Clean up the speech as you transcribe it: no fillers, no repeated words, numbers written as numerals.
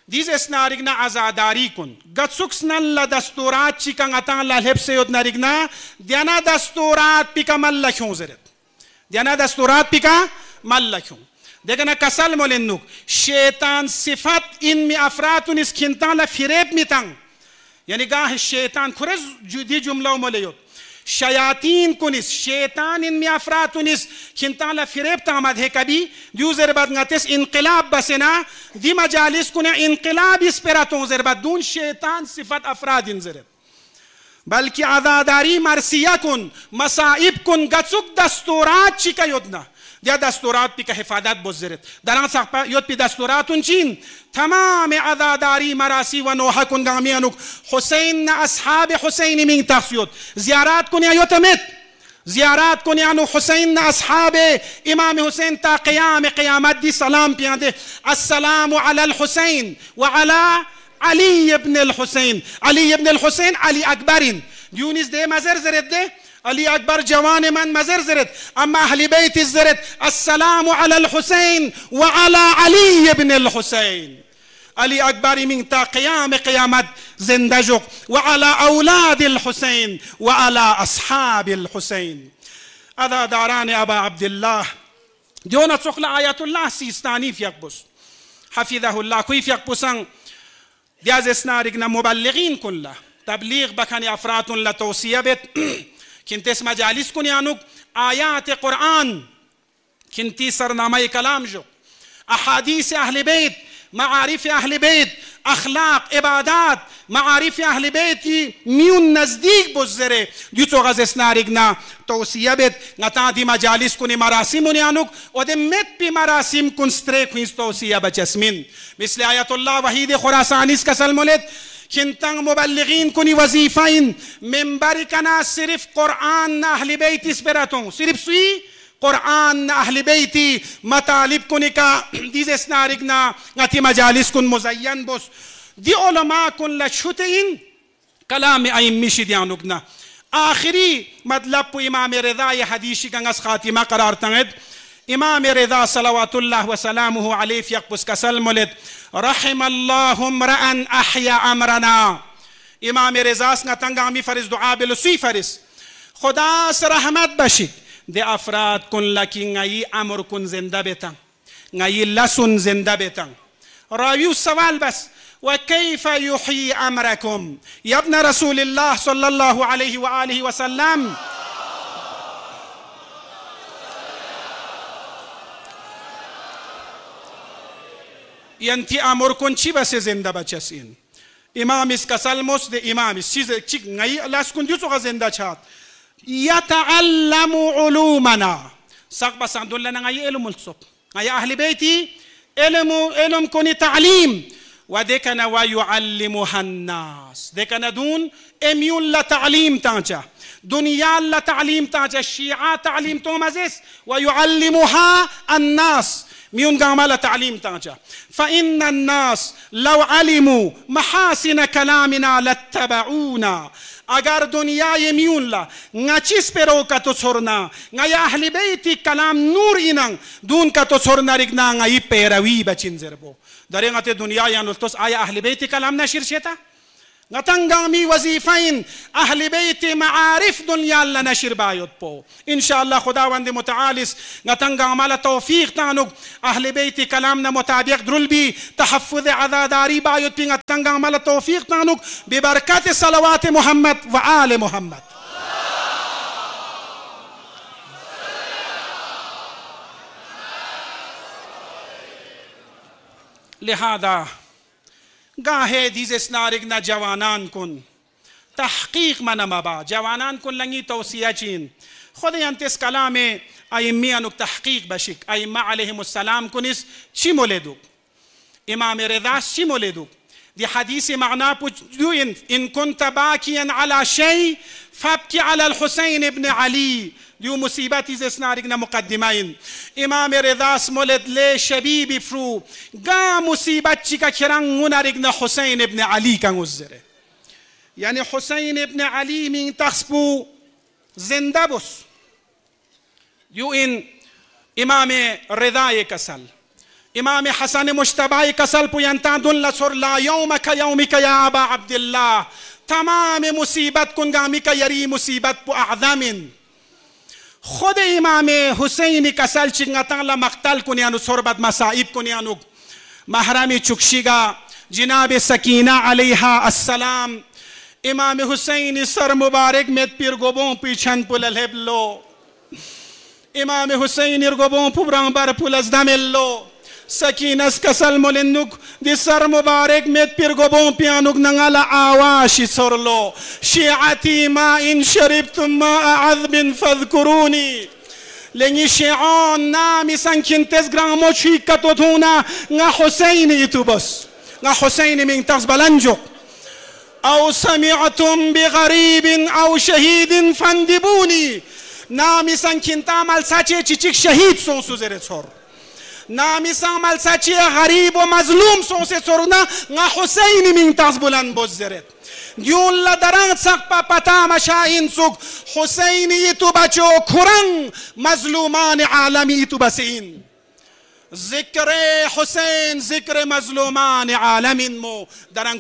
دیز اسنارگنا عزاداری کن گتسوکسنن لدستورات چی کن اتان لحب سیود نارگنا دیانا دستورات پی کا مل لکھوں زرد دیانا دستورات پی کا مل لکھوں دیکھنا کسل مولنوک شیطان صفت ان می افراتون اس کھنتان لفریب می تنگ یعنی گاہ شیطان خورز دی جملہ مولیوت شیاطین کنس شیطان ان می افراتونس کھنتان لفریب تامد ہے کبھی دیو زربت نتس انقلاب بسنا دی مجالس کنے انقلاب اس پیراتون زربت دون شیطان صفت افراد ان زرب بلکہ عزاداری مرسیہ کن مصائب کن گچک دستورات چکا یودنا دیا دستورات پی کا حفاظت بزرت دران ساقپا یود پی دستوراتون چین تمام عزاداری مراسی و نوحہ کن گامیانوک حسین اصحاب حسین من تخصیت زیارات کن یا یوتمت زیارات کن یعنو حسین اصحاب امام حسین تا قیام قیامت دی سلام پیاندے السلام علی الحسین وعلا علی ابن الحسین علی ابن الحسین علی اکبرین دیونیز دے مزر زرد دے علی اکبر جوان من مزر زرد اما اہل بیت الزرد السلام علی الحسین وعلا علی ابن الحسین علی اکبر من تا قیام قیامت زندہ جوک وعلا اولاد الحسین وعلا اصحاب الحسین ادا داران ابا عبداللہ دیونا سخل آیت اللہ سیستانی فیقبس حفظہ اللہ کوئی فیقبسن دیاز اسنارگنا مبلغین کن لا تبلیغ بکن افرات لتوسیہ بیت کنتیس مجالس کن یانوک آیات قرآن کنتی سرنامہ کلام جو احادیث اہل بیت معارف اہل بیت اخلاق عبادات معارف اہل بیت کی میون نزدیک بزرے دیو تو غز اسنارگنا توسیہ بیت نتا دی مجالس کنی مراسم نیانوک و دی مت پی مراسم کن ستریک ہوئیس توسیہ بچسمن مثل آیت اللہ وحید خراسانیس کا سلمولت کنتنگ مبلغین کنی وظیفین منبر کنا صرف قرآن اہل بیت اس پیراتوں صرف سوئی قرآن اہل بیتی مطالب کنی کا دیز اسنارگنا نتی مجالس کن مزین بس دی علماء کن لچھتین کلام ایمیشی دیانوگنا آخری مطلب پو امام رضا حدیثی کنگس خاتمہ قرار تنگد امام رضا صلوات اللہ وسلامہ علیہ فیقبس کسل ملد رحم اللہ امرأن احیا امرنا امام رضا سنگتنگامی فرز دعا بلسوی فرز خدا سے رحمت بشک دے افراد کن لکی نئی امر کن زندہ بیتن نئی لسن زندہ بیتن راویو سوال بس وكيف يحيي أمركم يا ابن رسول الله صلى الله عليه وآله وسلم ينتي أمركم چی بس زندہ بچسين امام اس کا سلموس دے امام اس چیز چک نئی لاس کن دیو سوگا زندہ چھات يتعلم علومنا ساق بس عندو لنا نئی علم الصب نئی أهل بيتي علم كوني تعليم ودكنا ويعلمها الناس دكنا دون اميون لتعليم تانجا دنيا لتعليم تانجا الشيعة تعليم تومازيس ويعلمها الناس ميون قامل تعليم تانجا فإن الناس لو علموا محاسن كلامنا لاتبعونا اگر دنیا یمیون لا نچیس پیرو کا تو سرنا نیا اہل بیتی کلام نور اینن دون کا تو سرنا رگنا نئی پیروی بچین زربو در اینگت دنیا یعنی توس آیا اہل بیتی کلام نشیر شیتا نتنگامی وظیفین اہل بیتی معارف دنیا لنشیر باید پو انشاءاللہ خداوند متعالس نتنگامال توفیق تانوک اہل بیتی کلام نمطابق درل بی تحفظ عزاداری باید پی نتنگامال توفیق تانوک ببرکت صلوات محمد و آل محمد لہذا گاہے دیز اسنارگنا جوانان کن تحقیق من مبا جوانان کن لنگی توسیہ چین خود انتس کلام ایمیانک تحقیق بشک ایمہ علیہم السلام کنس چی مولیدو امام رضاس چی مولیدو دی حدیث معنی پوچھو ان کنت باکیا علی شیء فابکی علی الحسین ابن علی دیو مصیبتی زسنارگنا مقدمین امام رضاس مولد لے شبیب فرو گا مصیبت چی کا کرنگنارگنا حسین ابن علی کا گزرے یعنی حسین ابن علی من تخصبو زندہ بس دیو ان امام رضا کسل इमाम हसन मुश्तबाई कसल पुयंता दुल्ला सुरला यौमिका या अबा अब्दुल्लाह तमाम मुसीबत कुंगामी का यरी मुसीबत पु आज़मिन खुद इमाम हुसैन कसल चिंगता मख्तल कुनियानु सोरबत मसाइब कुनियानु महरामी चुक्शिगा जिनाब सकीना अलैहा अस्सलाम इमाम हुसैन सर मुबारक में पीर गोबों पीछन पुलहेबलो इमाम हुसैन गोबों पुब्रां बर पुलजदमेल्लो सकीनस कसल मोलिनुक दिसर मुबारक में पीर गोबों पियानुक नंगाला आवाशी सोरलो शिआती मा इन शरीबतुम मा अज़बिन फज़कुरूनी लेंगी शिआन नामी संकिंतेस ग्रामो चीकतोथुना nga हुसैन इतुबस nga हुसैन मिंग तस्बलंजो أو سمعتم بغريب أو شهيد فاندبوني نامي سان كنتا مال ساتشي تشيك شهيد سون سوزير تصور نامي سان مال ساتشي غريب ومظلوم سون سيصورنا نا حسين من تزبلان بوزيرت ديون لدران سقبا پتا مشاين سوك حسين يتوبچو كرن مظلومان عالمي يتوبسين ذكر حسين ذكر مظلومان عالم مو دران